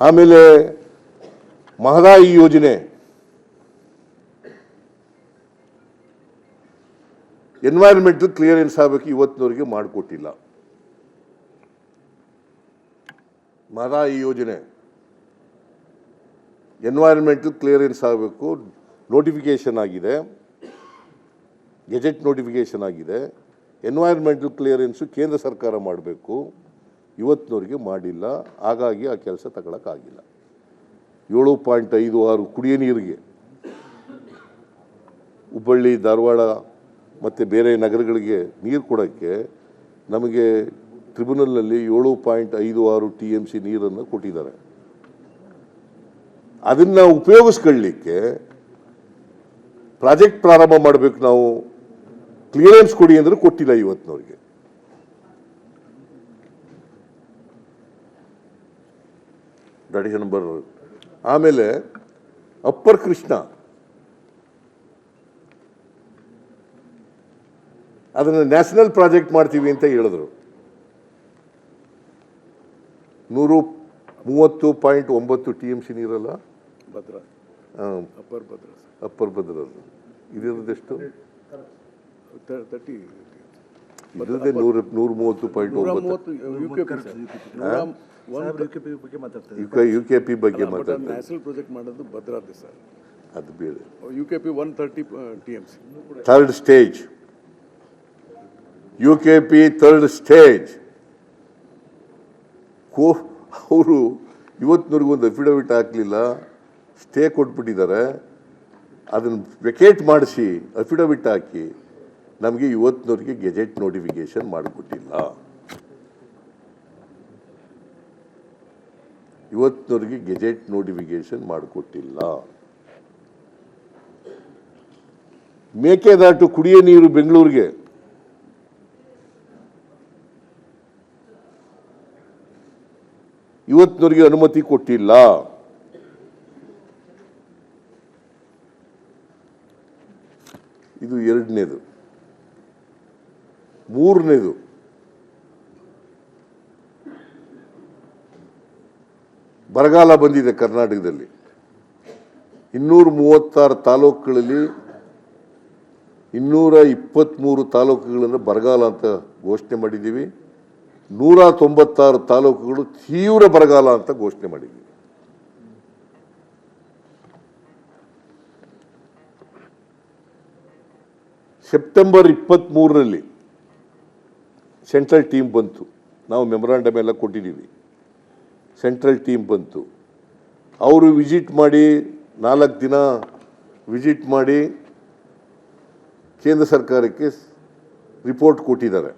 ಆಮೇಲೆ ಮಹದಾಯಿ ಯೋಜನೆ environmental clearance ಆಗಬೇಕು, ಇವತ್ತಿನವರೆಗೆ ಮಾಡಿಕೊಟ್ಟಿಲ್ಲ. ಮಹದಾಯಿ ಯೋಜನೆ ಎನ್ವೈರನ್ಮೆಂಟಲ್ ಕ್ಲಿಯರೆನ್ಸ್ ಆಗಬೇಕು, ನೋಟಿಫಿಕೇಶನ್ ಆಗಿದೆ, ಗೆಜೆಟ್ ನೋಟಿಫಿಕೇಶನ್ ಆಗಿದೆ. ಎನ್ವೈರನ್ಮೆಂಟಲ್ ಕ್ಲಿಯರೆನ್ಸು ಕೇಂದ್ರ ಸರ್ಕಾರ ಮಾಡಬೇಕು, ಇವತ್ತಿನವರೆಗೆ ಮಾಡಿಲ್ಲ. ಹಾಗಾಗಿ ಆ ಕೆಲಸ ತಗೊಳಕ್ಕಾಗಿಲ್ಲ. 7.56 ಕುಡಿಯ ನೀರಿಗೆ ಹುಬ್ಬಳ್ಳಿ, ಧಾರವಾಡ ಮತ್ತು ಬೇರೆ ನಗರಗಳಿಗೆ ನೀರು ಕೊಡೋಕ್ಕೆ ನಮಗೆ ಟ್ರಿಬ್ಯುನಲ್ನಲ್ಲಿ 7.56 TMC ನೀರನ್ನು ಕೊಟ್ಟಿದ್ದಾರೆ. ಅದನ್ನು ಉಪಯೋಗಿಸ್ಕೊಳ್ಳಿಕ್ಕೆ ಪ್ರಾಜೆಕ್ಟ್ ಪ್ರಾರಂಭ ಮಾಡಬೇಕು, ನಾವು ಕ್ಲಿಯರೆನ್ಸ್ ಕೊಡಿ ಅಂದರೆ ಕೊಟ್ಟಿಲ್ಲ ಇವತ್ತಿನವರಿಗೆ. That is number. ಆಮೇಲೆ ಅಪ್ಪರ್ ಕೃಷ್ಣ ಅದನ್ನು ನ್ಯಾಷನಲ್ ಪ್ರಾಜೆಕ್ಟ್ ಮಾಡ್ತೀವಿ ಅಂತ ಹೇಳಿದ್ರು. 130.9 TMC ನೀರಲ್ಲ, ಭದ್ರಾ, ಅಪ್ಪರ್ ಭದ್ರಾ ಇದಿರೋದೆಷ್ಟು? ಇದ್ರದ್ದೇ 130.9 UKP ಬಗ್ಗೆ ಮಾತಾಡ್ತಾರೆ. ನ್ಯಾಷನಲ್ ಪ್ರಾಜೆಕ್ಟ್ ಮಾಡೋದು ಭದ್ರಾ ಸರ್, ಅದು ಬೇರೆ. UKP 130 TMC third stage, UKP third stage. ಅವರು ಇವತ್ತಿನವರೆಗೂ ಒಂದು ಅಫಿಡವಿಟ್ ಹಾಕಲಿಲ್ಲ, ಸ್ಟೇ ಕೊಟ್ಬಿಟ್ಟಿದ್ದಾರೆ. ಅದನ್ನು ವೆಕೇಟ್ ಮಾಡಿಸಿ ಅಫಿಡವಿಟ್ ಹಾಕಿ ನಮಗೆ ಇವತ್ತಿನವರೆಗೆ ಗೆಜೆಟ್ ನೋಟಿಫಿಕೇಶನ್ ಮಾಡಿಕೊಟ್ಟಿಲ್ಲ. ಇವತ್ತಿನವರೆಗೆ ಗೆಜೆಟ್ ನೋಟಿಫಿಕೇಶನ್ ಮಾಡಿಕೊಟ್ಟಿಲ್ಲ. ಮೇಕೆದಾಟು ಕುಡಿಯ ನೀರು ಬೆಂಗಳೂರಿಗೆ ಇವತ್ತಿನವರೆಗೆ ಅನುಮತಿ ಕೊಟ್ಟಿಲ್ಲ. ಇದು ಎರಡನೇದು. ಮೂರನೇದು, ಬರಗಾಲ ಬಂದಿದೆ ಕರ್ನಾಟಕದಲ್ಲಿ. 236 ತಾಲೂಕುಗಳಲ್ಲಿ 223 ತಾಲೂಕುಗಳನ್ನು ಬರಗಾಲ ಅಂತ ಘೋಷಣೆ ಮಾಡಿದ್ದೀವಿ. 196 ತಾಲೂಕುಗಳು ತೀವ್ರ ಬರಗಾಲ ಅಂತ ಘೋಷಣೆ ಮಾಡಿದ್ದೀವಿ. ಸೆಪ್ಟೆಂಬರ್ 23ರಲ್ಲಿ ಸೆಂಟ್ರಲ್ ಟೀಮ್ ಬಂತು. ನಾವು ಮೆಮೊರಾಂಡಮ್ ಎಲ್ಲ ಕೊಟ್ಟಿದ್ದೀವಿ. ಸೆಂಟ್ರಲ್ ಟೀಮ್ ಬಂತು. ಅವರು ವಿಸಿಟ್ ಮಾಡಿ 4 ದಿನ ವಿಸಿಟ್ ಮಾಡಿ ಕೇಂದ್ರ ಸರ್ಕಾರಕ್ಕೆ ರಿಪೋರ್ಟ್ ಕೊಟ್ಟಿದ್ದಾರೆ.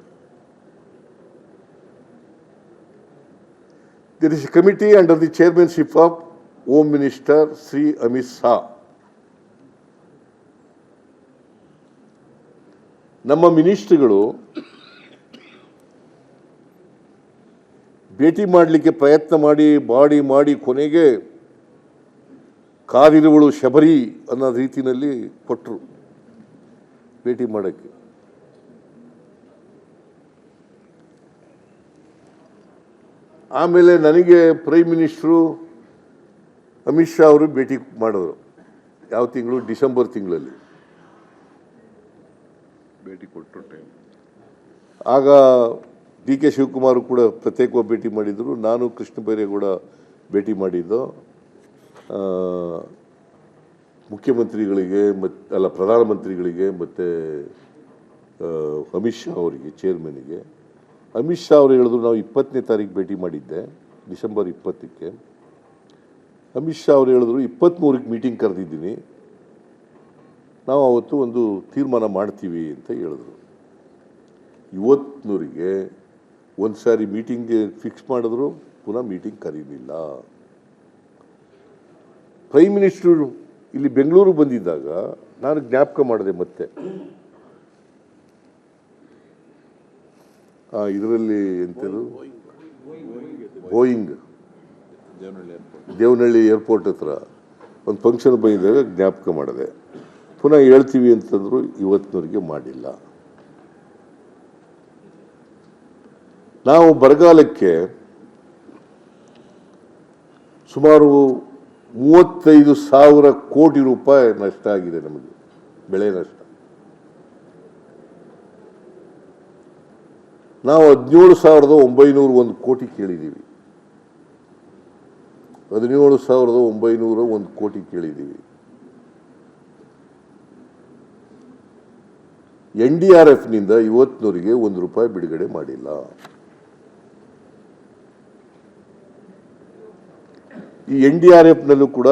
There is a committee under the chairmanship of Home Minister Sri Amit Shah. ನಮ್ಮ ಮಿನಿಸ್ಟ್ರಿಗಳು ಭೇಟಿ ಮಾಡಲಿಕ್ಕೆ ಪ್ರಯತ್ನ ಮಾಡಿ ಕೊನೆಗೆ ಕಾದಿರುವಳು ಶಬರಿ ಅನ್ನೋ ರೀತಿಯಲ್ಲಿ ಕೊಟ್ಟರು ಭೇಟಿ ಮಾಡೋಕ್ಕೆ. ಆಮೇಲೆ ನನಗೆ ಪ್ರೈಮ್ ಮಿನಿಸ್ಟ್ರು ಅಮಿತ್ ಶಾ ಅವರು ಭೇಟಿ ಮಾಡಿದ್ರು. ಯಾವ ತಿಂಗಳು? ಡಿಸೆಂಬರ್ ತಿಂಗಳಲ್ಲಿ ಭೇಟಿ ಕೊಟ್ಟರು ಟೈಮ್. ಆಗ DK ಶಿವಕುಮಾರ್ ಕೂಡ ಪ್ರತ್ಯೇಕವಾಗಿ ಭೇಟಿ ಮಾಡಿದರು. ನಾನು ಕೃಷ್ಣ ಬೈರೇಗೌಡ ಭೇಟಿ ಮಾಡಿದ್ದು ಮುಖ್ಯಮಂತ್ರಿಗಳಿಗೆ ಪ್ರಧಾನಮಂತ್ರಿಗಳಿಗೆ ಮತ್ತು ಅಮಿತ್ ಶಾ ಅವರಿಗೆ, ಚೇರ್ಮನ್ಗೆ. ಅಮಿತ್ ಶಾ ಅವರು ಹೇಳಿದ್ರು ನಾವು 20ನೇ ತಾರೀಕು ಭೇಟಿ ಮಾಡಿದ್ದೆ, ಡಿಸೆಂಬರ್ 20ಕ್ಕೆ. ಅಮಿತ್ ಶಾ ಅವರು ಹೇಳಿದ್ರು 23ಕ್ಕೆ ಮೀಟಿಂಗ್ ಕರೆದಿದ್ದೀನಿ, ನಾವು ಅವತ್ತು ಒಂದು ತೀರ್ಮಾನ ಮಾಡ್ತೀವಿ ಅಂತ ಹೇಳಿದ್ರು. ಇವತ್ತಿನವರಿಗೆ ಒಂದು ಸಾರಿ ಮೀಟಿಂಗ್ಗೆ ಫಿಕ್ಸ್ ಮಾಡಿದ್ರು, ಪುನಃ ಮೀಟಿಂಗ್ ಕರೀಲಿಲ್ಲ. ಪ್ರೈಮ್ ಮಿನಿಸ್ಟರ್ ಇಲ್ಲಿ ಬೆಂಗಳೂರು ಬಂದಿದ್ದಾಗ ನಾನು ಜ್ಞಾಪಕ ಮಾಡಿದೆ ಮತ್ತೆ. ಇದರಲ್ಲಿ ಎಂಥದ್ದು, ಬೋಯಿಂಗ್ ದೇವನಹಳ್ಳಿ ಏರ್ಪೋರ್ಟ್ ಹತ್ರ ಒಂದು ಫಂಕ್ಷನ್ ಬಂದಿದ್ದಾಗ ಜ್ಞಾಪಕ ಮಾಡಿದೆ. ಪುನಃ ಹೇಳ್ತೀವಿ ಅಂತಂದ್ರು, ಇವತ್ತಿನವರೆಗೆ ಮಾಡಿಲ್ಲ. ನಾವು ಬರಗಾಲಕ್ಕೆ ಸುಮಾರು 35,000 ಕೋಟಿ ರೂಪಾಯಿ ನಷ್ಟ ಆಗಿದೆ ನಮಗೆ, ಬೆಳೆ ನಷ್ಟ. ನಾವು 17,901 ಕೋಟಿ ಕೇಳಿದ್ದೀವಿ. 17,901 ಕೋಟಿ ಕೇಳಿದ್ದೀವಿ. NDRFನಿಂದ ಇವತ್ತಿನವರೆಗೆ ₹1 ಬಿಡುಗಡೆ ಮಾಡಿಲ್ಲ. ಈ NDRFನಲ್ಲೂ ಕೂಡ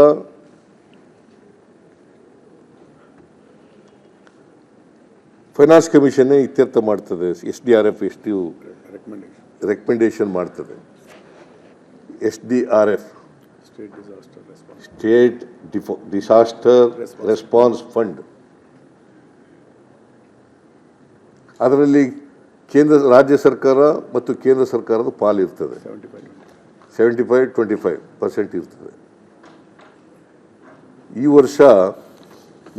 ಫೈನಾನ್ಸ್ ಕಮಿಷನ್ ಇತ್ಯರ್ಥ ಮಾಡ್ತದೆ. SDRF ಎಷ್ಟು ರೆಕಮೆಂಡೇಶನ್ ಮಾಡ್ತದೆ. SDRF state disaster response fund. ಅದರಲ್ಲಿ ರಾಜ್ಯ ಸರ್ಕಾರ ಮತ್ತು ಕೇಂದ್ರ ಸರ್ಕಾರದ ಪಾಲಿರ್ತದೆ. 75-25% ಇರ್ತದೆ. ಈ ವರ್ಷ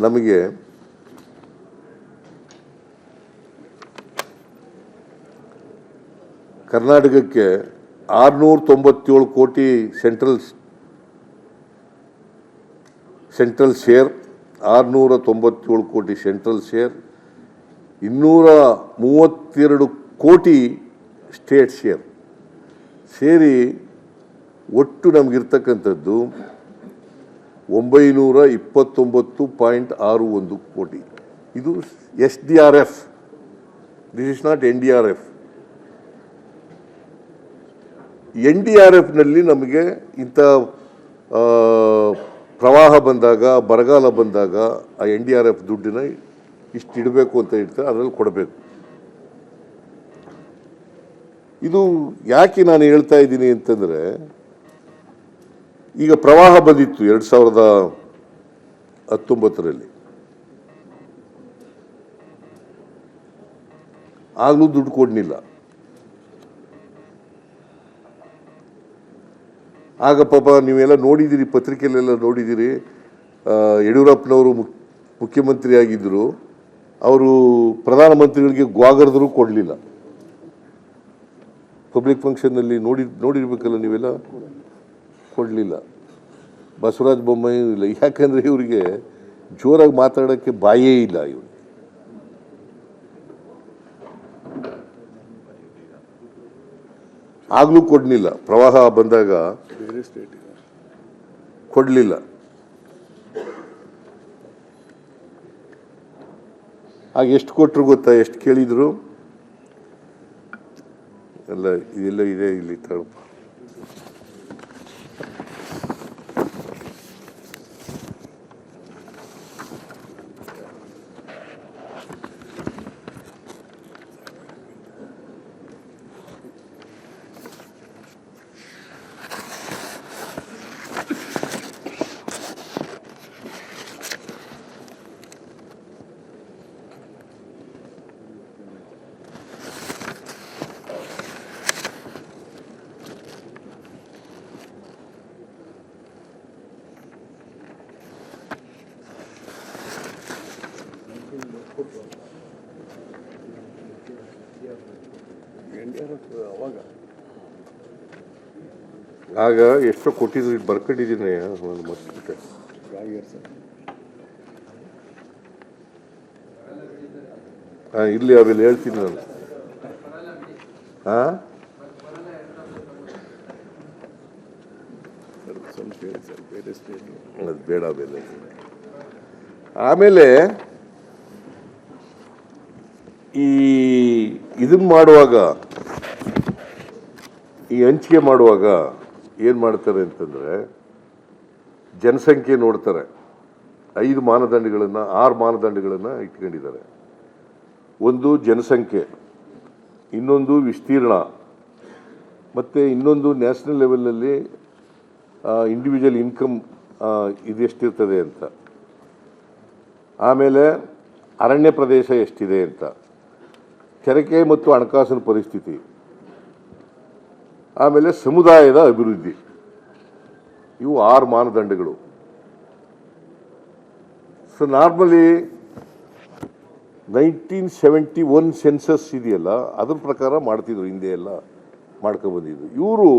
ನಮಗೆ ಕರ್ನಾಟಕಕ್ಕೆ 697 ಕೋಟಿ ಸೆಂಟ್ರಲ್ ಶೇರ್, 697 ಕೋಟಿ ಸೆಂಟ್ರಲ್ ಶೇರ್, 232 ಕೋಟಿ ಸ್ಟೇಟ್ ಶೇರ್ ಸೇರಿ ಒಟ್ಟು ನಮಗಿರ್ತಕ್ಕಂಥದ್ದು 929.61 ಕೋಟಿ. ಇದು SDRF. This is not NDRF. NDRFನಲ್ಲಿ ನಮಗೆ ಇಂಥ ಪ್ರವಾಹ ಬಂದಾಗ, ಬರಗಾಲ ಬಂದಾಗ ಆ NDRF ದುಡ್ಡನ್ನ ಇಷ್ಟು ಇಡಬೇಕು ಅಂತ ಇರ್ತಾರೆ, ಅದರಲ್ಲಿ ಕೊಡಬೇಕು. ಇದು ಯಾಕೆ ನಾನು ಹೇಳ್ತಾ ಇದ್ದೀನಿ ಅಂತಂದರೆ, ಈಗ ಪ್ರವಾಹ ಬಂದಿತ್ತು 2019ರಲ್ಲಿ. ಆಗಲೂ ದುಡ್ಡು ಕೊಡಲಿಲ್ಲ. ಆಗ ಪಾಪ ನೀವೆಲ್ಲ ನೋಡಿದ್ದೀರಿ, ಪತ್ರಿಕೆಯಲ್ಲೆಲ್ಲ ನೋಡಿದ್ದೀರಿ, ಯಡಿಯೂರಪ್ಪನವರು ಮುಖ್ಯಮಂತ್ರಿ ಆಗಿದ್ದರು. ಅವರು ಪ್ರಧಾನಮಂತ್ರಿಗಳಿಗೆ ಗ್ವಾಗರ್ದರೂ ಕೊಡಲಿಲ್ಲ. ಪಬ್ಲಿಕ್ ಫಂಕ್ಷನ್ನಲ್ಲಿ ನೋಡಿರ್ಬೇಕಲ್ಲ ನೀವೆಲ್ಲ, ಕೊಡಲಿಲ್ಲ. ಬಸವರಾಜ ಬೊಮ್ಮಾಯಿ ಇಲ್ಲ. ಯಾಕಂದರೆ ಇವರಿಗೆ ಜೋರಾಗಿ ಮಾತಾಡೋಕ್ಕೆ ಬಾಯೇ ಇಲ್ಲ. ಇವರು ಆಗಲೂ ಕೊಡಲಿಲ್ಲ. ಪ್ರವಾಹ ಬಂದಾಗ ಕೊಡಲಿಲ್ಲ. ಆಗ ಎಷ್ಟು ಕೊಟ್ಟರು ಗೊತ್ತಾ? ಎಷ್ಟು ಕೇಳಿದ್ರು? ಎಲ್ಲ ಇದೆಲ್ಲ ಇದೆ ಇಲ್ಲಿ ತಳಪ. ಆಗ ಎಷ್ಟೋ ಕೊಟ್ಟಿದ್ರು, ಬರ್ಕೊಂಡಿದ್ದೀನಿ ಮತ್ತೆ. ಇಲ್ಲಿ ಅವೆಲ್ಲ ಹೇಳ್ತೀನಿ ನಾನು. ಅದು ಬೇಡ ಬೇಡ. ಆಮೇಲೆ ಇದನ್ನ ಮಾಡುವಾಗ, ಈ ಹಂಚಿಕೆ ಮಾಡುವಾಗ ಏನು ಮಾಡ್ತಾರೆ ಅಂತಂದರೆ, ಜನಸಂಖ್ಯೆ ನೋಡ್ತಾರೆ. 6 ಮಾನದಂಡಗಳನ್ನು ಇಟ್ಕೊಂಡಿದ್ದಾರೆ. ಒಂದು ಜನಸಂಖ್ಯೆ, ಇನ್ನೊಂದು ವಿಸ್ತೀರ್ಣ, ಮತ್ತು ಇನ್ನೊಂದು ನ್ಯಾಷನಲ್ ಲೆವೆಲ್ನಲ್ಲಿ ಇಂಡಿವಿಜುವಲ್ ಇನ್ಕಮ್ ಇದೆಷ್ಟಿರ್ತದೆ ಅಂತ, ಆಮೇಲೆ ಅರಣ್ಯ ಪ್ರದೇಶ ಎಷ್ಟಿದೆ ಅಂತ, ತೆರಿಗೆ ಮತ್ತು ಹಣಕಾಸಿನ ಪರಿಸ್ಥಿತಿ, ಆಮೇಲೆ ಸಮುದಾಯದ ಅಭಿವೃದ್ಧಿ. ಇವು 6 ಮಾನದಂಡಗಳು. ಸೊ ನಾರ್ಮಲಿ 1971 ಸೆನ್ಸಸ್ ಇದೆಯಲ್ಲ, ಅದ್ರ ಪ್ರಕಾರ ಮಾಡ್ತಿದ್ರು, ಹಿಂದೆ ಎಲ್ಲ ಮಾಡ್ಕೊಬಂದಿದ್ರು. ಇವರು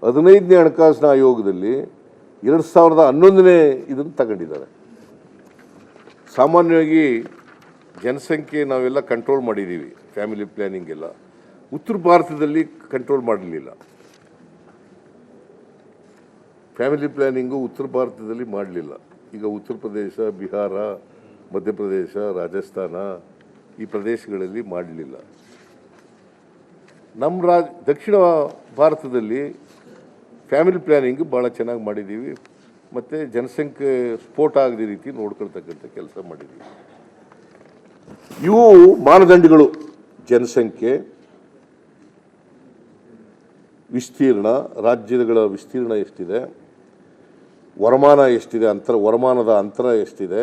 15ನೇ ಹಣಕಾಸಿನ ಆಯೋಗದಲ್ಲಿ 2011ನೇ ಇದನ್ನು ತಗೊಂಡಿದ್ದಾರೆ. ಸಾಮಾನ್ಯವಾಗಿ ಜನಸಂಖ್ಯೆ ನಾವೆಲ್ಲ ಕಂಟ್ರೋಲ್ ಮಾಡಿದ್ದೀವಿ, ಫ್ಯಾಮಿಲಿ ಪ್ಲ್ಯಾನಿಂಗ್ ಎಲ್ಲ. ಉತ್ತರ ಭಾರತದಲ್ಲಿ ಕಂಟ್ರೋಲ್ ಮಾಡಲಿಲ್ಲ. ಫ್ಯಾಮಿಲಿ ಪ್ಲ್ಯಾನಿಂಗು ಉತ್ತರ ಭಾರತದಲ್ಲಿ ಮಾಡಲಿಲ್ಲ. ಈಗ ಉತ್ತರ ಪ್ರದೇಶ, ಬಿಹಾರ, ಮಧ್ಯಪ್ರದೇಶ, ರಾಜಸ್ಥಾನ ಈ ಪ್ರದೇಶಗಳಲ್ಲಿ ಮಾಡಲಿಲ್ಲ. ನಮ್ಮ ದಕ್ಷಿಣ ಭಾರತದಲ್ಲಿ ಫ್ಯಾಮಿಲಿ ಪ್ಲ್ಯಾನಿಂಗ್ ಭಾಳ ಚೆನ್ನಾಗಿ ಮಾಡಿದ್ದೀವಿ ಮತ್ತು ಜನಸಂಖ್ಯೆ ಸ್ಫೋಟ ಆಗದ ರೀತಿ ನೋಡ್ಕೊಳ್ತಕ್ಕಂಥ ಕೆಲಸ ಮಾಡಿದ್ದೀವಿ. ಇವು ಮಾನದಂಡಗಳು: ಜನಸಂಖ್ಯೆ, ವಿಸ್ತೀರ್ಣ, ರಾಜ್ಯಗಳ ವಿಸ್ತೀರ್ಣ ಎಷ್ಟಿದೆ, ವರಮಾನ ಎಷ್ಟಿದೆ, ವರಮಾನದ ಅಂತರ ಎಷ್ಟಿದೆ,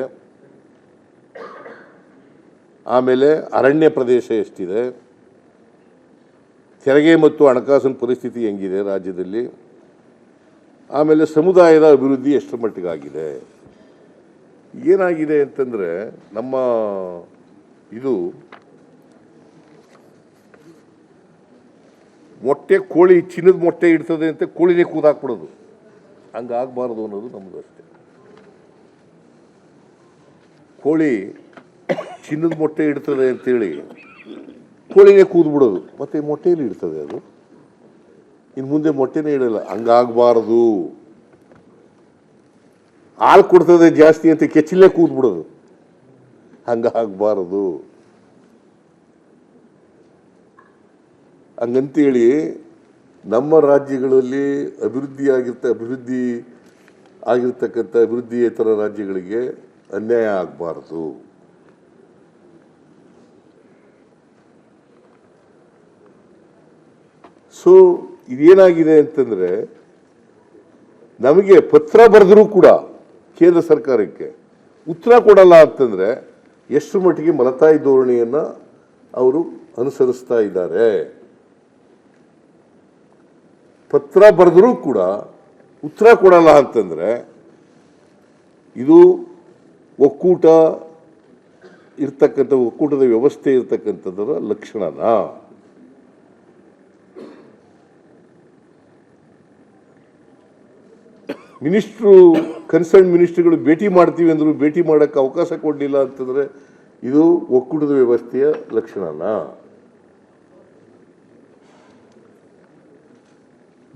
ಆಮೇಲೆ ಅರಣ್ಯ ಪ್ರದೇಶ ಎಷ್ಟಿದೆ, ತೆರಿಗೆ ಮತ್ತು ಹಣಕಾಸಿನ ಪರಿಸ್ಥಿತಿ ಹೆಂಗಿದೆ ರಾಜ್ಯದಲ್ಲಿ, ಆಮೇಲೆ ಸಮುದಾಯದ ಅಭಿವೃದ್ಧಿ ಎಷ್ಟರ ಮಟ್ಟಿಗಾಗಿದೆ. ಏನಾಗಿದೆ ಅಂತಂದರೆ, ನಮ್ಮ ಇದು ಮೊಟ್ಟೆ ಕೋಳಿ ಚಿನ್ನದ ಮೊಟ್ಟೆ ಇಡ್ತದೆ ಅಂತ ಕೋಳಿನೇ ಕೂದಾಕ್ಬಿಡೋದು, ಹಂಗಾಗಬಾರ್ದು ಅನ್ನೋದು ನಮ್ಮದು ಅಷ್ಟೇ. ಕೋಳಿ ಚಿನ್ನದ ಮೊಟ್ಟೆ ಇಡ್ತದೆ ಅಂತೇಳಿ ಕೋಳಿನೇ ಕೂದ್ಬಿಡೋದು, ಮತ್ತು ಮೊಟ್ಟೆಯಲ್ಲಿ ಇಡ್ತದೆ ಅದು, ಇನ್ನು ಮುಂದೆ ಮೊಟ್ಟೆನೇ ಇಡಲ್ಲ. ಹಂಗಾಗಬಾರ್ದು. ಹಾಲು ಕೊಡ್ತದೆ ಜಾಸ್ತಿ ಅಂತ ಕೆಚ್ಚಲೇ ಕೂದ್ಬಿಡೋದು, ಹಂಗಾಗಬಾರ್ದು. ಹಂಗಂತೇಳಿ ನಮ್ಮ ರಾಜ್ಯಗಳಲ್ಲಿ ಅಭಿವೃದ್ಧಿ ಆಗಿರ್ತಕ್ಕಂಥ ಅಭಿವೃದ್ಧಿಯೇತರ ರಾಜ್ಯಗಳಿಗೆ ಅನ್ಯಾಯ ಆಗಬಾರ್ದು. ಸೊ ಇದೇನಾಗಿದೆ ಅಂತಂದರೆ, ನಮಗೆ ಪತ್ರ ಬರೆದರೂ ಕೂಡ ಕೇಂದ್ರ ಸರ್ಕಾರಕ್ಕೆ ಉತ್ತರ ಕೊಡಲ್ಲ ಅಂತಂದರೆ ಎಷ್ಟು ಮಟ್ಟಿಗೆ ಮಲತಾಯಿ ಧೋರಣೆಯನ್ನು ಅವರು ಅನುಸರಿಸ್ತಾ ಇದ್ದಾರೆ. ಪತ್ರ ಬರೆದರೂ ಕೂಡ ಉತ್ತರ ಕೊಡಲ್ಲ ಅಂತಂದರೆ ಇದು ಒಕ್ಕೂಟದ ವ್ಯವಸ್ಥೆ ಇರ್ತಕ್ಕಂಥದ್ದರ ಲಕ್ಷಣನಾ? ಕನ್ಸರ್ನ್ ಮಿನಿಸ್ಟ್ರುಗಳು ಭೇಟಿ ಮಾಡ್ತೀವಿ ಅಂದರು, ಭೇಟಿ ಮಾಡೋಕ್ಕೆ ಅವಕಾಶ ಕೊಡಲಿಲ್ಲ ಅಂತಂದರೆ ಇದು ಒಕ್ಕೂಟದ ವ್ಯವಸ್ಥೆಯ ಲಕ್ಷಣನಾ?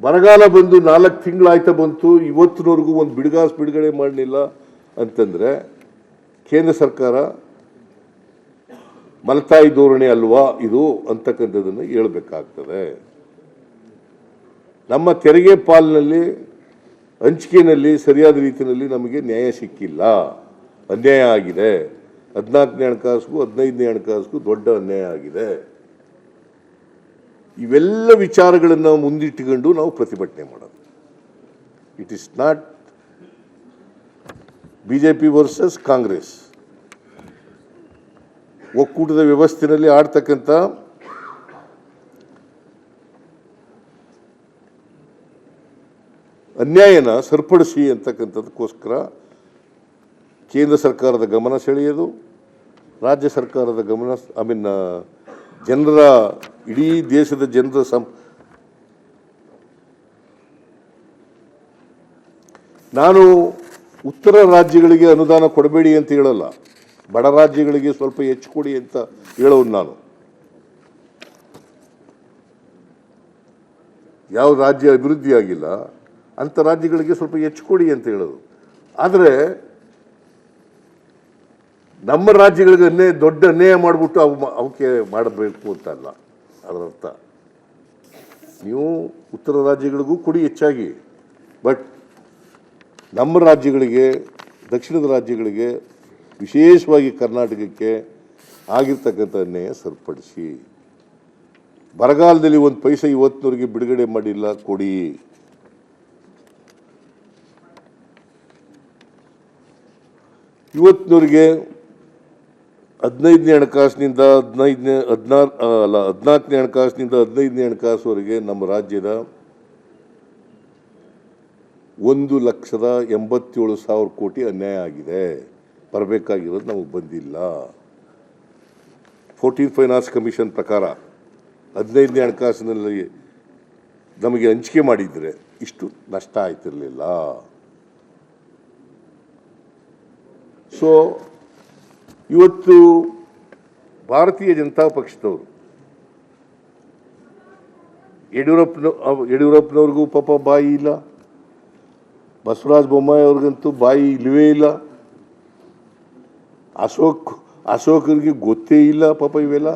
ಬರಗಾಲ ಬಂದು 4 ತಿಂಗಳಾಯ್ತಾ ಬಂತು, ಇವತ್ತಿನವರೆಗೂ ಒಂದು ಬಿಡುಗಡೆ ಮಾಡಲಿಲ್ಲ ಅಂತಂದರೆ ಕೇಂದ್ರ ಸರ್ಕಾರ ಮಲತಾಯಿ ಧೋರಣೆ ಅಲ್ವಾ ಇದು ಅಂತಕ್ಕಂಥದ್ದನ್ನು ಹೇಳಬೇಕಾಗ್ತದೆ. ನಮ್ಮ ತೆರಿಗೆ ಪಾಲಿನಲ್ಲಿ ಹಂಚಿಕೆಯಲ್ಲಿ ಸರಿಯಾದ ರೀತಿಯಲ್ಲಿ ನಮಗೆ ನ್ಯಾಯ ಸಿಕ್ಕಿಲ್ಲ, ಅನ್ಯಾಯ ಆಗಿದೆ. 14ನೇ ಹಣಕಾಸಿಗೂ 15ನೇ ಹಣಕಾಸಿಗೂ ದೊಡ್ಡ ಅನ್ಯಾಯ ಆಗಿದೆ. ಇವೆಲ್ಲ ವಿಚಾರಗಳನ್ನು ಮುಂದಿಟ್ಟುಕೊಂಡು ನಾವು ಪ್ರತಿಭಟನೆ ಮಾಡೋದು. It is not BJP versus Congress. ಒಕ್ಕೂಟದ ವ್ಯವಸ್ಥೆಯಲ್ಲಿ ಆಡ್ತಕ್ಕಂಥ ಅನ್ಯಾಯನ ಸರಿಪಡಿಸಿ ಅಂತಕ್ಕಂಥದಕ್ಕೋಸ್ಕರ ಕೇಂದ್ರ ಸರ್ಕಾರದ ಗಮನ ಸೆಳೆಯೋದು, ರಾಜ್ಯ ಸರ್ಕಾರದ ಗಮನ, ಜನರ, ಇಡೀ ದೇಶದ ಜನರ ನಾನು ಉತ್ತರ ರಾಜ್ಯಗಳಿಗೆ ಅನುದಾನ ಕೊಡಬೇಡಿ ಅಂತ ಹೇಳಲ್ಲ, ಬಡ ರಾಜ್ಯಗಳಿಗೆ ಸ್ವಲ್ಪ ಹೆಚ್ಚು ಕೊಡಿ ಅಂತ ಹೇಳೋದು ನಾನು. ಯಾವ ರಾಜ್ಯ ಅಭಿವೃದ್ಧಿ ಆಗಿಲ್ಲ ಅಂಥ ರಾಜ್ಯಗಳಿಗೆ ಸ್ವಲ್ಪ ಹೆಚ್ಚು ಕೊಡಿ ಅಂತ ಹೇಳೋದು. ಆದರೆ ನಮ್ಮ ರಾಜ್ಯಗಳಿಗೆ ದೊಡ್ಡ ಅನ್ಯಾಯ ಮಾಡಿಬಿಟ್ಟು ಅವಕ್ಕೆ ಮಾಡಬೇಕು ಅಂತಲ್ಲ ಅದರ ಅರ್ಥ. ನೀವು ಉತ್ತರ ರಾಜ್ಯಗಳಿಗೂ ಕೊಡಿ ಹೆಚ್ಚಾಗಿ, ಬಟ್ ನಮ್ಮ ರಾಜ್ಯಗಳಿಗೆ, ದಕ್ಷಿಣದ ರಾಜ್ಯಗಳಿಗೆ, ವಿಶೇಷವಾಗಿ ಕರ್ನಾಟಕಕ್ಕೆ ಆಗಿರ್ತಕ್ಕಂಥ ಅನ್ಯಾಯ ಸರಿಪಡಿಸಿ. ಬರಗಾಲದಲ್ಲಿ ಒಂದು ಪೈಸೆ ಇವತ್ತಿನವರೆಗೆ ಬಿಡುಗಡೆ ಮಾಡಿಲ್ಲ, ಕೊಡಿ. ಇವತ್ತಿನವರೆಗೆ 15ನೇ ಹಣಕಾಸಿನಿಂದ 14ನೇ ಹಣಕಾಸಿನಿಂದ 15ನೇ ಹಣಕಾಸುವರೆಗೆ ನಮ್ಮ ರಾಜ್ಯದ 1,87,000 ಕೋಟಿ ಅನ್ಯಾಯ ಆಗಿದೆ. ಬರಬೇಕಾಗಿರೋದು ನಮಗೆ ಬಂದಿಲ್ಲ. 14th ಫೈನಾನ್ಸ್ ಕಮಿಷನ್ ಪ್ರಕಾರ 15ನೇ ಹಣಕಾಸಿನಲ್ಲಿ ನಮಗೆ ಹಂಚಿಕೆ ಮಾಡಿದರೆ ಇಷ್ಟು ನಷ್ಟ ಆಯ್ತಿರಲಿಲ್ಲ. ಸೊ ಇವತ್ತು ಭಾರತೀಯ ಜನತಾ ಪಕ್ಷದವರು ಯಡಿಯೂರಪ್ಪನವ್ರಿಗೂ ಪಾಪ ಬಾಯಿ ಇಲ್ಲ, ಬಸವರಾಜ ಬೊಮ್ಮಾಯಿ ಅವ್ರಿಗಂತೂ ಬಾಯಿ ಇಲ್ಲವೇ ಇಲ್ಲ, ಅಶೋಕರಿಗೆ ಗೊತ್ತೇ ಇಲ್ಲ ಪಾಪ ಇವೆಲ್ಲ.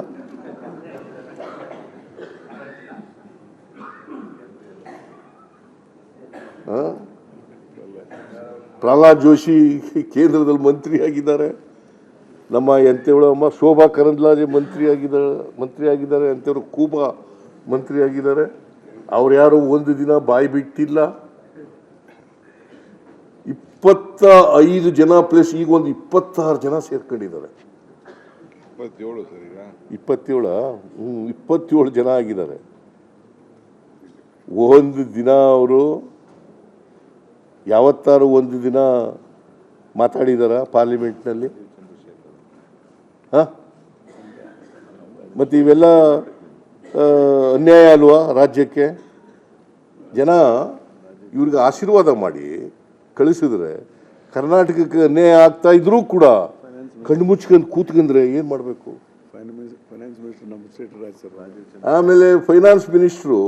ಪ್ರಹ್ಲಾದ್ ಜೋಶಿ ಕೇಂದ್ರದಲ್ಲಿ ಮಂತ್ರಿ ಆಗಿದ್ದಾರೆ, ನಮ್ಮ ಎಂತೆವಳು ಅಮ್ಮ ಶೋಭಾ ಕರಂದ್ಲಾಜೆ ಮಂತ್ರಿ ಆಗಿದ್ದಾರೆ, ಎಂತೆವರು ಕೂಬಾ ಮಂತ್ರಿ ಆಗಿದ್ದಾರೆ. ಅವ್ರು ಯಾರು ಒಂದು ದಿನ ಬಾಯಿ ಬಿಟ್ಟಿಲ್ಲ. 25 ಜನ ಪ್ಲಸ್ ಈಗ ಒಂದು 26 ಜನ ಸೇರ್ಕೊಂಡಿದ್ದಾರೆ. 27 ಜನ ಆಗಿದ್ದಾರೆ. ಒಂದು ದಿನ ಅವರು ಯಾವತ್ತಾರು ಒಂದು ದಿನ ಮಾತಾಡಿದಾರ ಪಾರ್ಲಿಮೆಂಟ್ನಲ್ಲಿ? ಮತ್ತು ಇವೆಲ್ಲ ಅನ್ಯಾಯ ಅಲ್ವಾ ರಾಜ್ಯಕ್ಕೆ? ಜನ ಇವ್ರಿಗೆ ಆಶೀರ್ವಾದ ಮಾಡಿ ಕಳಿಸಿದ್ರೆ ಕರ್ನಾಟಕಕ್ಕೆ ಅನ್ಯಾಯ ಆಗ್ತಾ ಇದ್ರೂ ಕೂಡ ಕಣ್ಣು ಮುಚ್ಕೊಂಡು ಕೂತ್ಕೊಂಡ್ರೆ ಏನು ಮಾಡಬೇಕು? ಫೈನಾನ್ಸ್ ಮಿನಿಸ್ಟರ್ ನಮ್ಮ ಸ್ಟೇಟ್ ರಾಜ್ಯ, ಆಮೇಲೆ ಫೈನಾನ್ಸ್ ಮಿನಿಸ್ಟ್ರು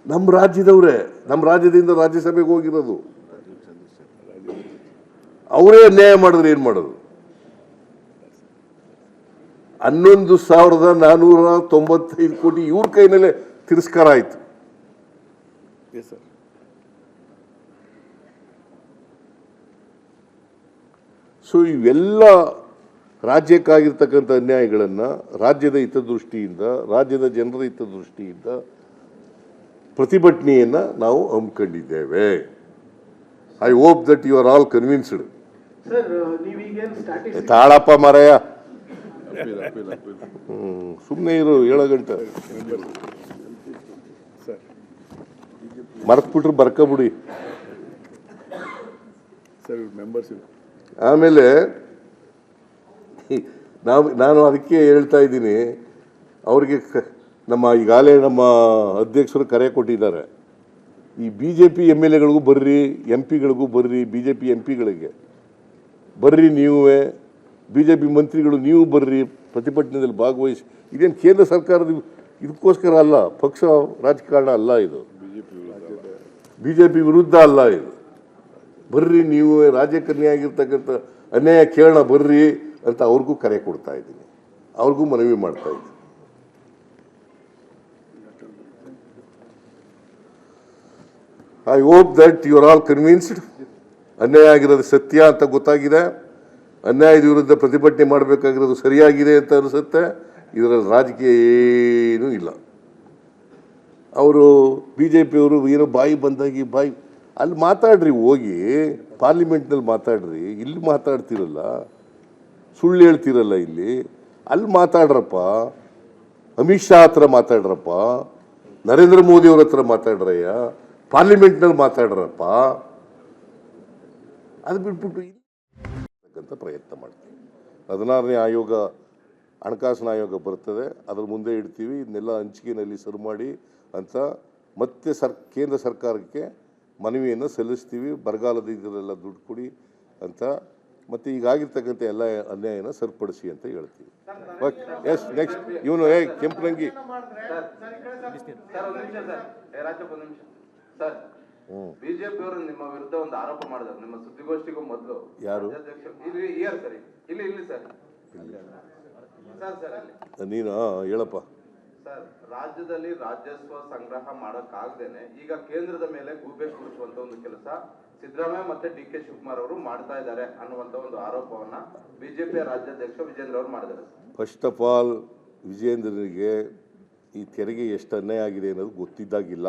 ನಮ್ಮ ರಾಜ್ಯದವರೇ, ನಮ್ಮ ರಾಜ್ಯದಿಂದ ರಾಜ್ಯಸಭೆಗೆ ಹೋಗಿರೋದು. ಅವರೇ ಅನ್ಯಾಯ ಮಾಡಿದ್ರೆ ಏನು ಮಾಡೋದು? 11,495 ಕೋಟಿ ಇವ್ರ ಕೈನಲ್ಲೇ ತಿರಸ್ಕಾರ ಆಯಿತು. Yes sir. ಸೊ ಇವೆಲ್ಲ ರಾಜ್ಯಕ್ಕಾಗಿರ್ತಕ್ಕಂಥ ಅನ್ಯಾಯಗಳನ್ನು ರಾಜ್ಯದ ಹಿತದೃಷ್ಟಿಯಿಂದ, ರಾಜ್ಯದ ಜನರ ಹಿತದೃಷ್ಟಿಯಿಂದ ಪ್ರತಿಭಟನೆಯನ್ನು ನಾವು ಹಮ್ಮಿಕೊಂಡಿದ್ದೇವೆ. I hope that you are all convinced. ತಾಳಪ್ಪ ಮಾರಾಯ, ಸುಮ್ಮನೆ ಇರು, 7 ಗಂಟೆ ಮರ್ತ್ಬಿಟ್ರೆ ಬರ್ಕೊಬಿಡಿ. ಆಮೇಲೆ ನಾನು ಅದಕ್ಕೆ ಹೇಳ್ತಾ ಇದ್ದೀನಿ, ಅವ್ರಿಗೆ ಈಗಾಗಲೇ ನಮ್ಮ ಅಧ್ಯಕ್ಷರು ಕರೆ ಕೊಟ್ಟಿದ್ದಾರೆ. ಈ BJP MLAಗಳಿಗೂ ಬರ್ರಿ, MP ಗಳಿಗೂ ಬರ್ರಿ, BJP MP ಗಳಿಗೆ ಬರ್ರಿ, ನೀವೇ BJP ಮಂತ್ರಿಗಳು ನೀವು ಬರ್ರಿ, ಪ್ರತಿಭಟನೆಯಲ್ಲಿ ಭಾಗವಹಿಸಿ. ಇದೇನು ಕೇಂದ್ರ ಸರ್ಕಾರದ ಇದಕ್ಕೋಸ್ಕರ ಅಲ್ಲ, ಪಕ್ಷ ರಾಜಕಾರಣ ಅಲ್ಲ ಇದು, BJP ವಿರುದ್ಧ ಅಲ್ಲ ಇದು. ಬರ್ರಿ ನೀವು, ರಾಜ್ಯಕ್ಕೆ ಅನ್ಯಾಯ ಆಗಿರ್ತಕ್ಕಂಥ ಅನ್ಯಾಯ ಕೇಳೋಣ ಬರ್ರಿ ಅಂತ ಅವ್ರಿಗೂ ಕರೆ ಕೊಡ್ತಾ ಇದ್ದೀನಿ, ಅವ್ರಿಗೂ ಮನವಿ ಮಾಡ್ತಾ ಇದ್ದೀನಿ. I hope that you are all convinced. ಅನ್ಯಾಯ ಆಗಿರೋದು ಸತ್ಯ ಅಂತ ಗೊತ್ತಾಗಿದೆ, ಅನ್ಯಾಯದ ವಿರುದ್ಧ ಪ್ರತಿಭಟನೆ ಮಾಡಬೇಕಾಗಿರೋದು ಸರಿಯಾಗಿದೆ ಅಂತ ಅನಿಸುತ್ತೆ. ಇದರಲ್ಲಿ ರಾಜಕೀಯ ಏನೂ ಇಲ್ಲ. ಅವರು BJP ಅವರು ಏನೋ ಬಾಯಿ ಬಂದಾಗಿ ಅಲ್ಲಿ ಮಾತಾಡ್ರಿ, ಹೋಗಿ ಪಾರ್ಲಿಮೆಂಟ್ನಲ್ಲಿ ಮಾತಾಡ್ರಿ, ಇಲ್ಲಿ ಮಾತಾಡ್ತಿರಲ್ಲ, ಸುಳ್ಳು ಹೇಳ್ತಿರಲ್ಲ ಇಲ್ಲಿ, ಅಲ್ಲಿ ಮಾತಾಡ್ರಪ್ಪ, ಅಮಿತ್ ಶಾ ಹತ್ರ ಮಾತಾಡ್ರಪ್ಪ, ನರೇಂದ್ರ ಮೋದಿ ಅವ್ರ ಹತ್ರ ಮಾತಾಡ್ರಯ್ಯ, ಪಾರ್ಲಿಮೆಂಟ್ನಲ್ಲಿ ಮಾತಾಡ್ರಪ್ಪ. ಅದು ಬಿಟ್ಬಿಟ್ಟು ಅಂತ ಪ್ರಯತ್ನ ಮಾಡ್ತೀವಿ. 16ನೇ ಆಯೋಗ, ಹಣಕಾಸಿನ ಆಯೋಗ ಬರ್ತದೆ, ಅದ್ರ ಮುಂದೆ ಇಡ್ತೀವಿ, ಇದನ್ನೆಲ್ಲ ಹಂಚಿಕೆಯಲ್ಲಿ ಸರಿ ಮಾಡಿ ಅಂತ ಮತ್ತೆ ಕೇಂದ್ರ ಸರ್ಕಾರಕ್ಕೆ ಮನವಿಯನ್ನು ಸಲ್ಲಿಸ್ತೀವಿ. ಬರಗಾಲದ ಇದರೆಲ್ಲ ದುಡ್ಡು ಕೊಡಿ ಅಂತ, ಮತ್ತು ಈಗಾಗಿರ್ತಕ್ಕಂಥ ಎಲ್ಲ ಅನ್ಯಾಯನ ಸರಿಪಡಿಸಿ ಅಂತ ಹೇಳ್ತೀವಿ. ಓಕೆ, ಎಸ್, ನೆಕ್ಸ್ಟ್ ಇವನು ಕೆಂಪರಂಗಿ. ಬಿಜೆಪಿ ಅವರು ನಿಮ್ಮ ವಿರುದ್ಧ ಒಂದು ಆರೋಪ ಮಾಡಿದ್ರು ನಿಮ್ಮ ಸುದ್ದಿಗೋಷ್ಠಿಗೂ ಮೊದಲು. ಯಾರು? ನೀನು ಹೇಳಪ್ಪ. ಸರ್, ರಾಜ್ಯದಲ್ಲಿ ರಾಜಸ್ವ ಸಂಗ್ರಹ ಮಾಡಕ್ಕಾಗದೇನೆ ಈಗ ಕೇಂದ್ರದ ಮೇಲೆ ಗೂಬೆ ಕೂರಿಸುವಂತ ಒಂದು ಕೆಲಸ ಸಿದ್ದರಾಮಯ್ಯ ಮತ್ತೆ DK ಶಿವಕುಮಾರ್ ಅವರು ಮಾಡ್ತಾ ಇದ್ದಾರೆ ಅನ್ನುವಂತ ಒಂದು ಆರೋಪವನ್ನ ಬಿಜೆಪಿಯ ರಾಜ್ಯಾಧ್ಯಕ್ಷ ವಿಜೇಂದ್ರ ಅವರು ಮಾಡಿದ್ದಾರೆ. ಫಸ್ಟ್ ಆಫ್ ಆಲ್, ವಿಜೇಂದ್ರನಿಗೆ ಈ ತೆರಿಗೆ ಎಷ್ಟು ಅನ್ಯಾಯ ಆಗಿದೆ ಅನ್ನೋದು ಗೊತ್ತಿದ್ದಾಗಿಲ್ಲ,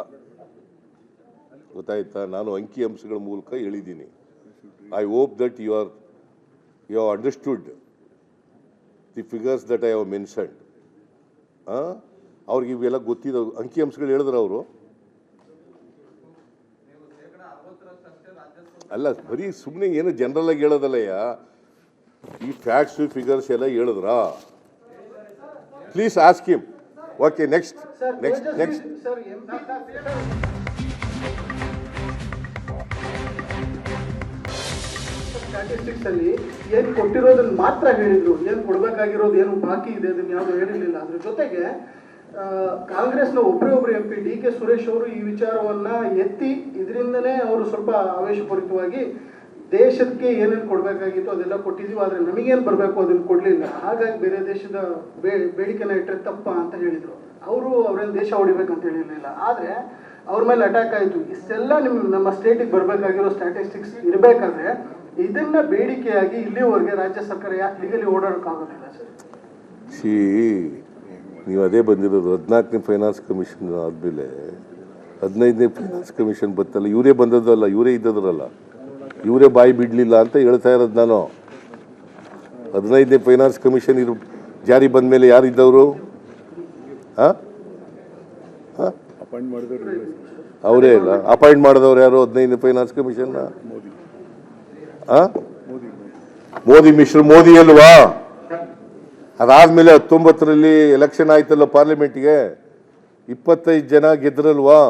ಗೊತ್ತಾಯ್ತಾ? ನಾನು ಅಂಕಿ ಅಂಶಗಳ ಮೂಲಕ ಹೇಳಿದ್ದೀನಿ. I hope that you have understood the figures that I have mentioned. ಅವ್ರಿಗೆ ಇವೆಲ್ಲ ಗೊತ್ತಿದ್ದ ಅಂಕಿ ಅಂಶಗಳು ಹೇಳಿದ್ರು ಅವರು. ಅಲ್ಲ, ಬರೀ ಸುಮ್ಮನೆ ಏನು ಜನರಲ್ ಆಗಿ ಹೇಳೋದಲ್ಲಯ್ಯ, ಈ ಫ್ಯಾಕ್ಟ್ಸ್ ಫಿಗರ್ಸ್ ಎಲ್ಲ ಹೇಳಿದ್ರಾ? Please ask him. Okay, next. Statistics ಅಲ್ಲಿ ಏನು ಕೊಟ್ಟಿರೋದನ್ನ ಮಾತ್ರ ಹೇಳಿದ್ರು, ಏನು ಕೊಡಬೇಕಾಗಿರೋದು ಏನು ಬಾಕಿ ಇದೆ ಅದನ್ನ ಯಾವುದು ಹೇಳಿರಲಿಲ್ಲ. ಅದ್ರ ಜೊತೆಗೆ ಕಾಂಗ್ರೆಸ್ನ ಒಬ್ಬರೇ M P D K Suresh ಅವರು ಈ ವಿಚಾರವನ್ನ ಎತ್ತಿ ಇದರಿಂದನೇ ಅವರು ಸ್ವಲ್ಪ ಆವೇಶಪೂರಿತವಾಗಿ ದೇಶಕ್ಕೆ ಏನೇನು ಕೊಡಬೇಕಾಗಿತ್ತು ಅದೆಲ್ಲ ಕೊಟ್ಟಿದ್ದೀವಿ, ಆದರೆ ನಮಗೇನು ಬರಬೇಕು ಅದನ್ನು ಕೊಡಲಿಲ್ಲ, ಹಾಗಾಗಿ ಬೇರೆ ದೇಶದ ಬೇಡಿಕೆನ ಇಟ್ಟರೆ ತಪ್ಪ ಅಂತ ಹೇಳಿದರು. ಅವ್ರೇನು ದೇಶ ಹೊಡಿಬೇಕಂತ ಹೇಳಿರಲಿಲ್ಲ, ಆದರೆ ಅವ್ರ ಮೇಲೆ ಅಟ್ಯಾಕ್ ಆಯಿತು. ಇಷ್ಟೆಲ್ಲ ನಮ್ಮ ಸ್ಟೇಟಿಗೆ ಬರಬೇಕಾಗಿರೋ ಸ್ಟ್ಯಾಟಿಸ್ಟಿಕ್ಸ್ ಇರಬೇಕಾದ್ರೆ ಇದನ್ನ ಬೇಡಿಕೆಯಾಗಿ ಇಲ್ಲಿವರೆಗೆ ರಾಜ್ಯ ಸರ್ಕಾರ ಯಾಕೆ ಲೀಗಲಿ ಓಡಾಡೋಕ್ಕಾಗೋದಿಲ್ಲ ಸರ್? ನೀವು ಅದೇ ಬಂದಿರೋದು 14ನೇ ಫೈನಾನ್ಸ್ ಕಮಿಷನ್ ಆದಮೇಲೆ 15ನೇ ಫೈನಾನ್ಸ್ ಕಮಿಷನ್ ಬತ್ತಲ್ಲ, ಇವರೇ ಬಂದದ್ದಲ್ಲ, ಇವರೇ ಇದ್ದದ್ರಲ್ಲ, ಇವರೇ ಬಾಯಿ ಬಿಡಲಿಲ್ಲ ಅಂತ ಹೇಳ್ತಾ ಇರೋದು ನಾನು. 15ನೇ ಫೈನಾನ್ಸ್ ಕಮಿಷನ್ ಜಾರಿ ಬಂದ ಮೇಲೆ ಯಾರಿದ್ದವರು? ಅಪಾಯಿಂಟ್ ಮಾಡಿದವರು ಅವರೇ ಇಲ್ಲ. ಅಪಾಯಿಂಟ್ ಮಾಡಿದವ್ರು ಯಾರು 15ನೇ ಫೈನಾನ್ಸ್ ಕಮಿಷನ್ನ? ಮೋದಿ ಮಿಶ್ರ ಮೋದಿ ಅಲ್ವಾ? ಅದಾದ್ಮೇಲೆ 19ರಲ್ಲಿ ಎಲೆಕ್ಷನ್ ಆಯ್ತಲ್ಲ ಪಾರ್ಲಿಮೆಂಟ್ಗೆ, 25 ಜನ ಗೆದ್ರಲ್ವಾ?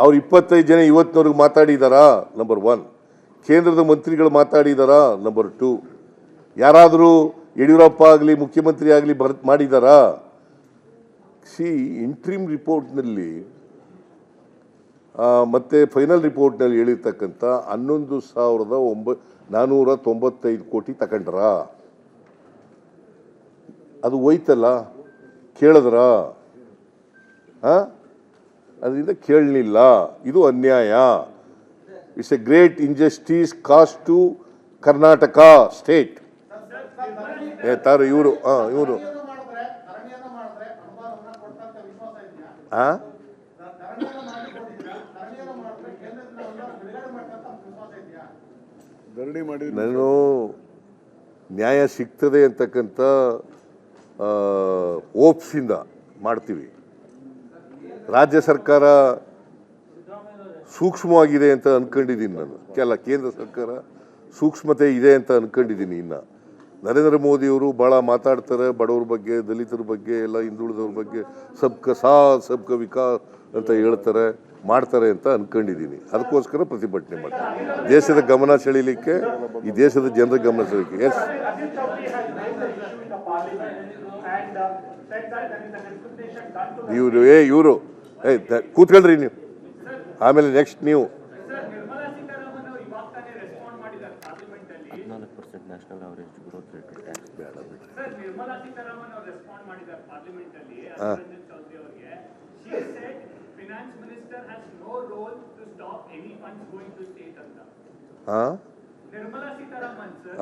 ಅವ್ರು 25 ಜನ ಇವತ್ತಿನವ್ರಿಗೆ ಮಾತಾಡಿದಾರಾ? ನಂಬರ್ 1. ಕೇಂದ್ರದ ಮಂತ್ರಿಗಳು ಮಾತಾಡಿದಾರಾ? ನಂಬರ್ 2. ಯಾರಾದರೂ ಯಡಿಯೂರಪ್ಪ ಆಗಲಿ ಮುಖ್ಯಮಂತ್ರಿ ಆಗಲಿ ಮಾಡಿದಾರಾ? ಇಂಟ್ರಿಮ್ ರಿಪೋರ್ಟ್ನಲ್ಲಿ ಮತ್ತೆ ಫೈನಲ್ ರಿಪೋರ್ಟ್ನಲ್ಲಿ ಹೇಳಿರ್ತಕ್ಕಂಥ 11,495 ಕೋಟಿ ತಗೊಂಡ್ರ, ಅದು ಹೋಯ್ತಲ್ಲ, ಕೇಳಿದ್ರ? ಅದರಿಂದ ಕೇಳಲಿಲ್ಲ. ಇದು ಅನ್ಯಾಯ. It's a great injustice caused to Karnataka state. ಇವರು ಧರಣಿ ಮಾಡಿ ನಾನು ನ್ಯಾಯ ಸಿಗ್ತದೆ ಅಂತಕ್ಕಂಥ ಓಪ್ಸಿಂದ ಮಾಡ್ತೀವಿ. ರಾಜ್ಯ ಸರ್ಕಾರ ಸೂಕ್ಷ್ಮವಾಗಿದೆ ಅಂತ ಅನ್ಕೊಂಡಿದ್ದೀನಿ ನಾನು. ಕೇಂದ್ರ ಸರ್ಕಾರ ಸೂಕ್ಷ್ಮತೆ ಇದೆ ಅಂತ ಅನ್ಕೊಂಡಿದ್ದೀನಿ. ಇನ್ನು ನರೇಂದ್ರ ಮೋದಿಯವರು ಭಾಳ ಮಾತಾಡ್ತಾರೆ ಬಡವ್ರ ಬಗ್ಗೆ, ದಲಿತರ ಬಗ್ಗೆ, ಎಲ್ಲ ಹಿಂದುಳಿದವ್ರ ಬಗ್ಗೆ, ಸಬ್ಕ ಸಾಥ್ ಸಬ್ಕ ವಿಕಾಸ್ ಅಂತ ಹೇಳ್ತಾರೆ, ಮಾಡ್ತಾರೆ ಅಂತ ಅನ್ಕೊಂಡಿದ್ದೀನಿ. ಅದಕ್ಕೋಸ್ಕರ ಪ್ರತಿಭಟನೆ ಮಾಡ್ತೀನಿ, ದೇಶದ ಗಮನ ಸೆಳೀಲಿಕ್ಕೆ, ಈ ದೇಶದ ಜನರ ಗಮನ ಸೆಳೀಲಿಕ್ಕೆ. ಎಸ್, ಇವರು ಕೂತ್ಕೊಳ್ರಿ ನೀವು, ಆಮೇಲೆ ನೆಕ್ಸ್ಟ್ ನೀವು.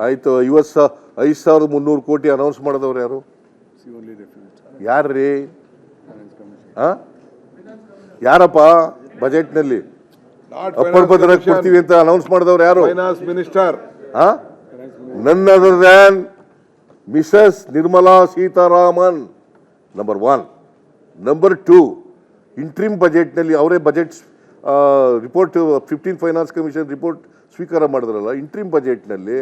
ಆಯ್ತು, 5,300 ಕೋಟಿ ಅನೌನ್ಸ್ ಮಾಡಿದವ್ರು ಯಾರು? ಯಾರ್ರೀ? ಯಾರಪ್ಪ? ಬಜೆಟ್ನಲ್ಲಿ ಅಪ್ಪರ್ ಭದ್ರಾಗಿ ಕೊಡ್ತೀವಿ ಅಂತ ಅನೌನ್ಸ್ ಮಾಡಿದವ್ರು ಯಾರು? Finance minister. ನನ್ other than Mrs Nirmala Sitharaman. Number 1. Number 2, interim ಬಜೆಟ್ನಲ್ಲಿ ಅವರೇ budget report 15 finance commission report ಸ್ವೀಕಾರ ಮಾಡಿದ್ರಲ್ಲ, ಇಂಟ್ರಿಮ್ ಬಜೆಟ್ನಲ್ಲಿ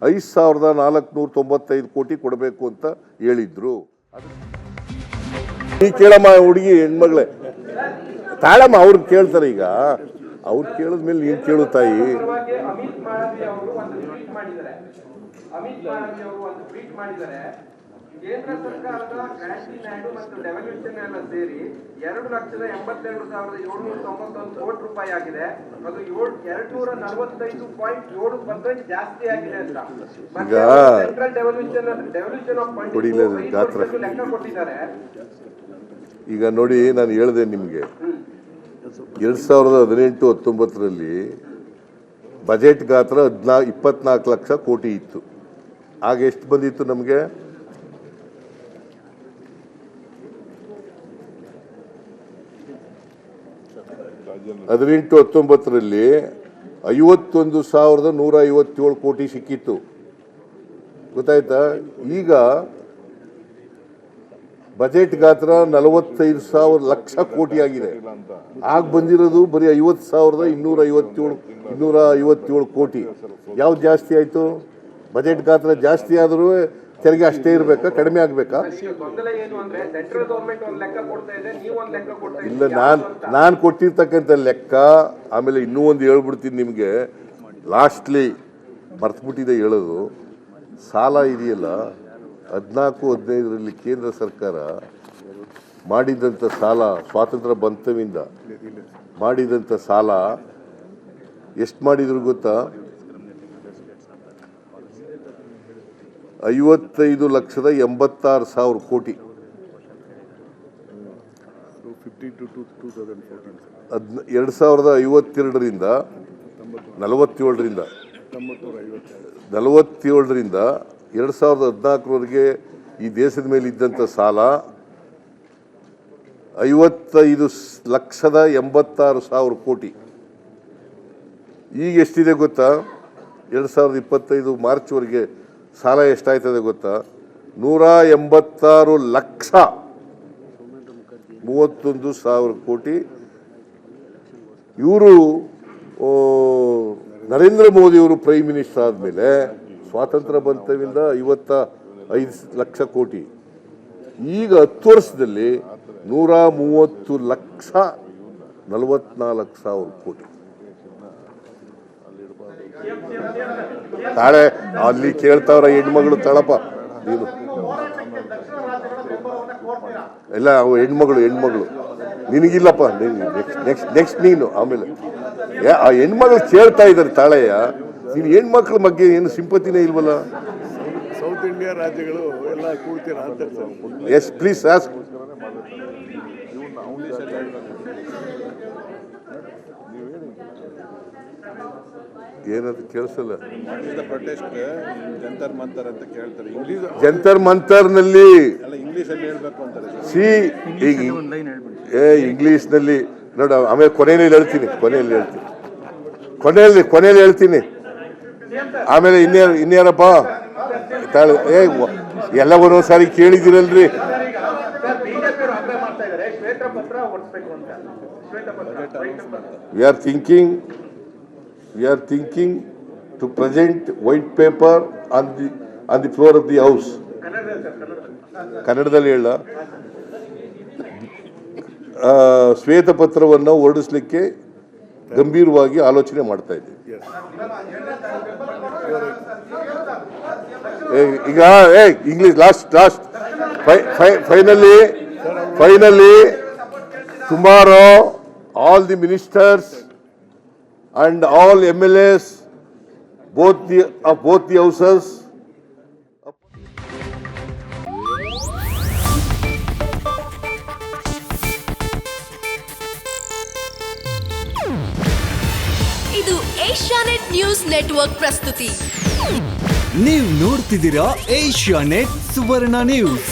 5,495 ಕೋಟಿ ಕೊಡಬೇಕು ಅಂತ ಹೇಳಿದ್ರು. ಈ ಕೇಳಮ್ಮ ಹುಡುಗಿ ಹೆಣ್ಮಗಳೇ, ತಾಳಮ್ಮ, ಅವ್ರು ಕೇಳ್ತಾರೆ. ಈಗ ಅವ್ರು ಕೇಳಿದ್ಮೇಲೆ ನೀನು ಕೇಳು ತಾಯಿ. ಅಮಿತ್ ಮಾಳವಿ ಅವರು ಒಂದು ಟ್ವೀಟ್ ಮಾಡಿದ್ದಾರೆ. ಕೇಂದ್ರ ಸರ್ಕಾರದ ಕ್ರಾಂತಿ ನಾಯ್ಡು ಮತ್ತು ಡೆವಲ್ಯೂಷನ್ ಎಲ್ಲ ಸೇರಿ 2,82,791 ಕೋಟಿ ರೂಪಾಯಿ ಆಗಿದೆ. ಅದು 245.7% ಜಾಸ್ತಿ ಆಗಿದೆ ಅಂತ ಸೆಂಟ್ರಲ್ ಡೆವಲ್ಯೂಷನ್ ಆಫ್ ಫಂಡ್ ಲೆಕ್ಕ ಕೊಟ್ಟಿದ್ದಾರೆ. ಈಗ ನೋಡಿ, ನಾನು ಹೇಳಿದೆ ನಿಮಗೆ, 2018-19ರಲ್ಲಿ ಬಜೆಟ್ ಗಾತ್ರ 24 ಲಕ್ಷ ಕೋಟಿ ಇತ್ತು. ಆಗ ಎಷ್ಟು ಬಂದಿತ್ತು ನಮಗೆ? 18-19ರಲ್ಲಿ 51,157 ಕೋಟಿ ಸಿಕ್ಕಿತ್ತು. ಗೊತ್ತಾಯ್ತಾ? ಈಗ ಬಜೆಟ್ ಗಾತ್ರ 45,000 ಲಕ್ಷ ಕೋಟಿ ಆಗಿದೆ. ಆಗ ಬಂದಿರೋದು ಬರೀ 50,257 ಕೋಟಿ. ಯಾವ್ದು ಜಾಸ್ತಿ ಆಯಿತು? ಬಜೆಟ್ ಗಾತ್ರ ಜಾಸ್ತಿ ಆದರೂ ತೆರಿಗೆ ಅಷ್ಟೇ ಇರಬೇಕಾ, ಕಡಿಮೆ ಆಗಬೇಕಾ? ಗೊಂದಲ ಏನು ಅಂದ್ರೆ ಸೆಂಟ್ರಲ್ ಗೌರ್ಮೆಂಟ್ ಒಂದ್ ಲೆಕ್ಕ ಕೊಡ್ತಾ ಇದೆ, ನೀವು ಒಂದ್ ಲೆಕ್ಕ ಕೊಡ್ತಾ ಇಲ್ಲ, ಇದ್ದೀರಿ. ನಾನು ಕೊಟ್ಟಿರ್ತಕ್ಕಂಥ ಲೆಕ್ಕ. ಆಮೇಲೆ ಇನ್ನೂ ಒಂದು ಹೇಳ್ಬಿಡ್ತೀನಿ ನಿಮಗೆ, ಲಾಸ್ಟ್ಲಿ ಮರ್ತುಬಿಟ್ಟಿದೆ ಹೇಳೋದು. ಸಾಲ ಇದೆಯಲ್ಲ, 14-15ರಲ್ಲಿ ಕೇಂದ್ರ ಸರ್ಕಾರ ಮಾಡಿದಂಥ ಸಾಲ, ಸ್ವಾತಂತ್ರ್ಯ ಬಂತವಿಂದ ಮಾಡಿದಂಥ ಸಾಲ ಎಷ್ಟು ಮಾಡಿದ್ರು ಗೊತ್ತಾ? 55,86,000 ಕೋಟಿ. 2052ರಿಂದ 47ರಿಂದ 2014ರವರೆಗೆ ಈ ದೇಶದ ಮೇಲೆ ಇದ್ದಂಥ ಸಾಲ 55,86,000 ಕೋಟಿ. ಈಗ ಎಷ್ಟಿದೆ ಗೊತ್ತಾ? 2025 ಮಾರ್ಚ್ವರೆಗೆ ಸಾಲ ಎಷ್ಟಾಯ್ತದೆ ಗೊತ್ತಾ? 186,31,000 ಕೋಟಿ. ಇವರು ನರೇಂದ್ರ ಮೋದಿಯವರು ಪ್ರೈಮ್ ಮಿನಿಸ್ಟರ್ ಆದಮೇಲೆ ಸ್ವಾತಂತ್ರ್ಯ ಬಂತವಿಂದ 55 ಲಕ್ಷ ಕೋಟಿ. ಈಗ 10 ವರ್ಷದಲ್ಲಿ 130,44,000 ಕೋಟಿ. ತಾಳೆ ಅಲ್ಲಿ ಕೇಳ್ತಾವ್ರ ಹೆಣ್ಮಗಳು, ತಳಪ ನೀನು ಎಲ್ಲ ಹೆಣ್ಮಗಳು ನಿನಗಿಲ್ಲಪ್ಪ, ನೆಕ್ಸ್ಟ್ ನೀನು. ಆಮೇಲೆ ಆ ಹೆಣ್ಮಗಳು ಕೇಳ್ತಾ ಇದ್ದಾರೆ ತಾಳೆಯ, ನೀನು ಹೆಣ್ಮಕ್ಳ ಬಗ್ಗೆ ಏನು ಸಿಂಪತಿನೇ ಇಲ್ವಲ್ಲ? ಸೌತ್ ಇಂಡಿಯಾ ರಾಜ್ಯಗಳು ಎಲ್ಲ ಕೂಡ್ತೀರಾ ಅಂತ ಸರ್. Yes please ask. ಏನದು ಕೇಳಿಸಲ್ಲ. ಪ್ರೊಟೆಸ್ಟ್ ಜಂತರ್ ಮಂತರ್ ಅಂತ ಕೇಳ್ತಾರೆ. ಇಂಗ್ಲೀಷ್ ಜಂತರ್ ಮಂತರ್ನಲ್ಲಿ ಎಲ್ಲ ಇಂಗ್ಲೀಷಲ್ಲಿ ಹೇಳ್ಬೇಕು ಅಂತಾರೆ. ಇಂಗ್ಲೀಷ್ನಲ್ಲಿ ನೋಡ. ಆಮೇಲೆ ಕೊನೆಯಲ್ಲಿ ಹೇಳ್ತೀನಿ. ಆಮೇಲೆ ಇನ್ಯಾರಪ್ಪ ಎಲ್ಲ ಒಂದೊಂದ್ಸಾರಿ ಕೇಳಿದಿರಲ್ರಿ. ಬಿಜೆಪಿ ಆಗ್ರಹ ಮಾಡ್ತಾ ಇದ್ದಾರೆ ಶ್ವೇತಪತ್ರ ಹೊರಡಿಸಬೇಕು ಅಂತ. ಶ್ವೇತಪತ್ರ we are thinking to present white paper on the floor of the house. ಕನ್ನಡದಲ್ಲಿ ಹೇಳ. ಶ್ವೇತಪತ್ರವನ್ನು ಹೊರಡಿಸಲಿಕ್ಕೆ ಗಂಭೀರವಾಗಿ ಆಲೋಚನೆ ಮಾಡ್ತಾ ಇದ್ದೀವಿ. ಈಗ English last finally tomorrow all the ministers and all MLAs of both the houses ಇದು ಏಷ್ಯಾನೆಟ್ ನ್ಯೂಸ್ ನೆಟ್ವರ್ಕ್ ಪ್ರಸ್ತುತಿ. ನೀವು ನೋಡ್ತಿದ್ದೀರಾ ಏಷ್ಯಾನೆಟ್ ಸುವರ್ಣ ನ್ಯೂಸ್.